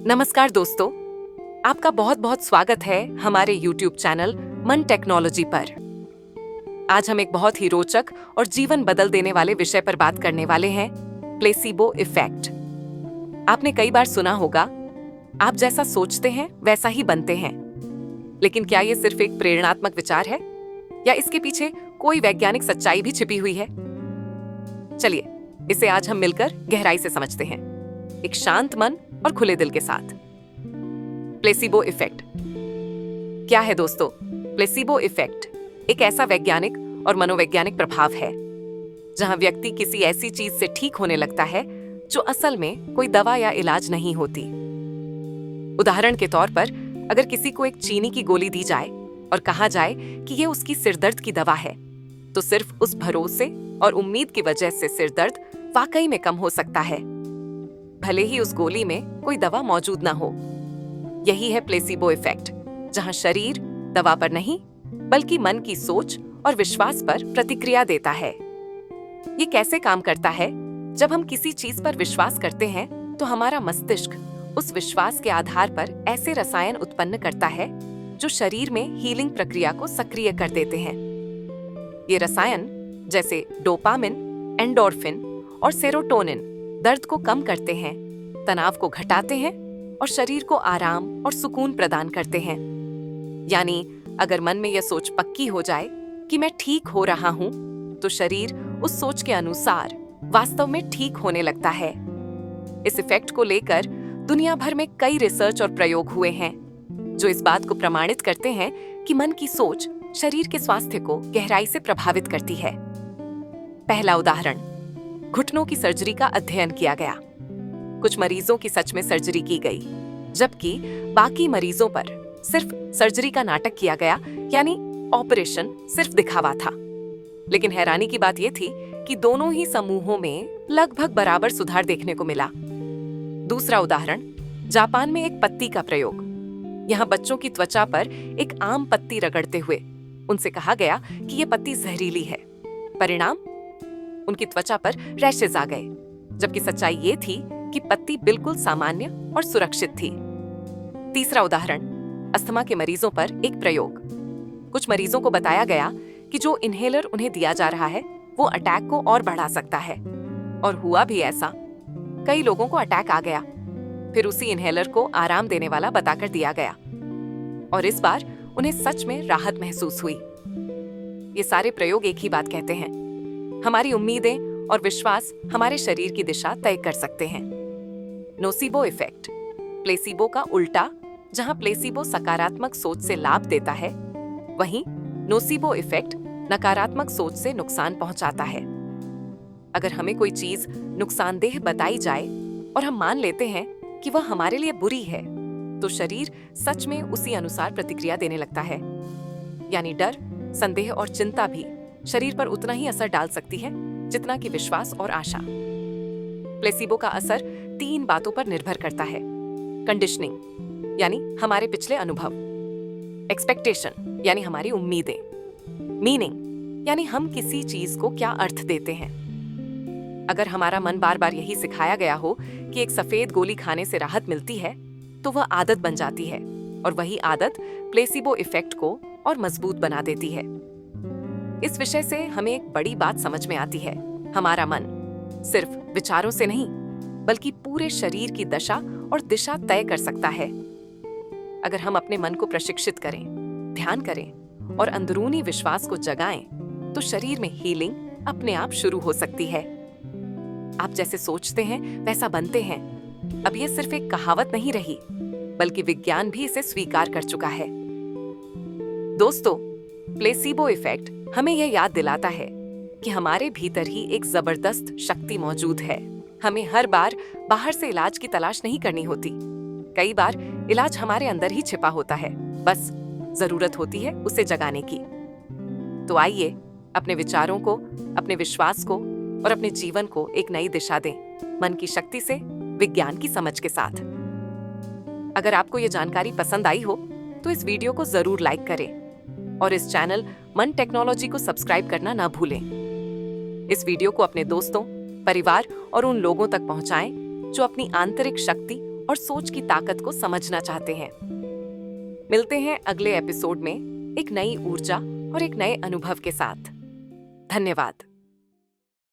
नमस्कार दोस्तों, आपका बहुत बहुत स्वागत है हमारे YouTube चैनल मन टेक्नोलॉजी पर। आज हम एक बहुत ही रोचक और जीवन बदल देने वाले विषय पर बात करने वाले हैं, प्लेसिबो इफेक्ट। आपने कई बार सुना होगा, आप जैसा सोचते हैं वैसा ही बनते हैं। लेकिन क्या ये सिर्फ एक प्रेरणात्मक विचार है या इसके पीछे कोई वैज्ञानिक सच्चाई भी छिपी हुई है? चलिए इसे आज हम मिलकर गहराई से समझते हैं, एक शांत मन और खुले दिल के साथ। प्लेसिबो इफेक्ट क्या है दोस्तों? प्लेसिबो इफेक्ट एक ऐसा वैज्ञानिक और मनोवैज्ञानिक प्रभाव है जहां व्यक्ति किसी ऐसी चीज से ठीक होने लगता है जो असल में कोई दवा या इलाज नहीं होती। उदाहरण के तौर पर, अगर किसी को एक चीनी की गोली दी जाए और कहा जाए कि यह उसकी सिरदर्द की दवा है, तो सिर्फ उस भरोसे और उम्मीद की वजह से सिरदर्द वाकई में कम हो सकता है, भले ही उस गोली में कोई दवा मौजूद ना हो। यही है प्लेसिबो इफेक्ट, जहां शरीर दवा पर नहीं बल्कि मन की सोच और विश्वास पर प्रतिक्रिया देता है। ये कैसे काम करता है? जब हम किसी चीज पर विश्वास करते हैं तो हमारा मस्तिष्क उस विश्वास के आधार पर ऐसे रसायन उत्पन्न करता है जो शरीर में हीलिंग प्रक्रिया को सक्रिय कर देते हैं। ये रसायन जैसे डोपामिन, एंडोर्फिन और सेरोटोनिन दर्द को कम करते हैं, तनाव को घटाते हैं और शरीर को आराम और सुकून प्रदान करते हैं। यानी अगर मन में यह सोच पक्की हो जाए कि मैं ठीक हो रहा हूं, तो शरीर उस सोच के अनुसार वास्तव में ठीक होने लगता है। इस इफेक्ट को लेकर दुनिया भर में कई रिसर्च और प्रयोग हुए हैं जो इस बात को प्रमाणित करते हैं कि मन की सोच शरीर के स्वास्थ्य को गहराई से प्रभावित करती है। पहला उदाहरण, घुटनों की सर्जरी का अध्ययन किया गया। कुछ मरीजों की सच में सर्जरी की गई, जबकि बाकी मरीजों पर सिर्फ सर्जरी का नाटक किया गया, यानी ऑपरेशन सिर्फ दिखावा था। लेकिन हैरानी की बात यह थी कि दोनों ही समूहों में लगभग बराबर सुधार देखने को मिला। दूसरा उदाहरण, जापान में एक पत्ती का प्रयोग। यहाँ बच्चों की त्वचा पर एक आम पत्ती रगड़ते हुए उनसे कहा गया कि यह पत्ती जहरीली है। परिणाम, उनकी त्वचा पर रैशेज आ गए, जबकि सच्चाई ये थी कि पत्ती बिल्कुल सामान्य और सुरक्षित थी। तीसरा उदाहरण, अस्थमा के मरीजों पर एक प्रयोग। कुछ मरीजों को बताया गया कि जो इन्हेलर उन्हें दिया जा रहा है वो अटैक को और बढ़ा सकता है, और हुआ भी ऐसा। कई लोगों को अटैक आ गया, फिर उसी इन्हेलर को आराम देने वाला बताकर दिया गया, और इस बार उन्हें सच में राहत महसूस हुई। ये सारे प्रयोग एक ही बात कहते हैं, हमारी उम्मीदें और विश्वास हमारे शरीर की दिशा तय कर सकते हैं। नोसिबो इफेक्ट, प्लेसिबो का उल्टा। जहां प्लेसिबो सकारात्मक सोच से लाभ देता है, वहीं नोसिबो इफेक्ट नकारात्मक सोच से नुकसान पहुंचाता है। अगर हमें कोई चीज नुकसानदेह बताई जाए और हम मान लेते हैं कि वह हमारे लिए बुरी है, तो शरीर सच में उसी अनुसार प्रतिक्रिया देने लगता है। यानी डर, संदेह और चिंता भी शरीर पर उतना ही असर डाल सकती है जितना कि विश्वास और आशा। प्लेसिबो का असर 3 बातों पर निर्भर करता है। कंडीशनिंग यानी हमारे पिछले अनुभव, एक्सपेक्टेशन यानी हमारी उम्मीदें, मीनिंग यानी हम किसी चीज को क्या अर्थ देते हैं। अगर हमारा मन बार बार यही सिखाया गया हो कि एक सफेद गोली खाने से राहत मिलती है, तो वह आदत बन जाती है, और वही आदत प्लेसिबो इफेक्ट को और मजबूत बना देती है। इस विषय से हमें एक बड़ी बात समझ में आती है, हमारा मन सिर्फ विचारों से नहीं बल्कि पूरे शरीर की दशा और दिशा तय कर सकता है। अगर हम अपने मन को प्रशिक्षित करें, ध्यान करें और अंदरूनी विश्वास को जगाएं, तो शरीर में हीलिंग अपने आप शुरू हो सकती है। आप जैसे सोचते हैं वैसा बनते हैं। अब ये सिर्फ एक कहावत नहीं रही, बल्कि विज्ञान भी इसे स्वीकार कर चुका है। दोस्तों, प्लेसिबो इफेक्ट हमें यह याद दिलाता है कि हमारे भीतर ही एक जबरदस्त शक्ति मौजूद है। हमें हर बार बाहर से इलाज की तलाश नहीं करनी होती। कई बार इलाज हमारे अंदर ही छिपा होता है, बस जरूरत होती है उसे जगाने की। तो आइए अपने विचारों को, अपने विश्वास को और अपने जीवन को एक नई दिशा दें, मन की शक्ति से, विज्ञान की समझ के साथ। अगर आपको ये जानकारी पसंद आई हो तो इस वीडियो को जरूर लाइक करें और इस चैनल मन टेक्नोलॉजी को सब्सक्राइब करना ना भूलें। इस वीडियो को अपने दोस्तों, परिवार और उन लोगों तक पहुंचाएं जो अपनी आंतरिक शक्ति और सोच की ताकत को समझना चाहते हैं। मिलते हैं अगले एपिसोड में एक नई ऊर्जा और एक नए अनुभव के साथ। धन्यवाद।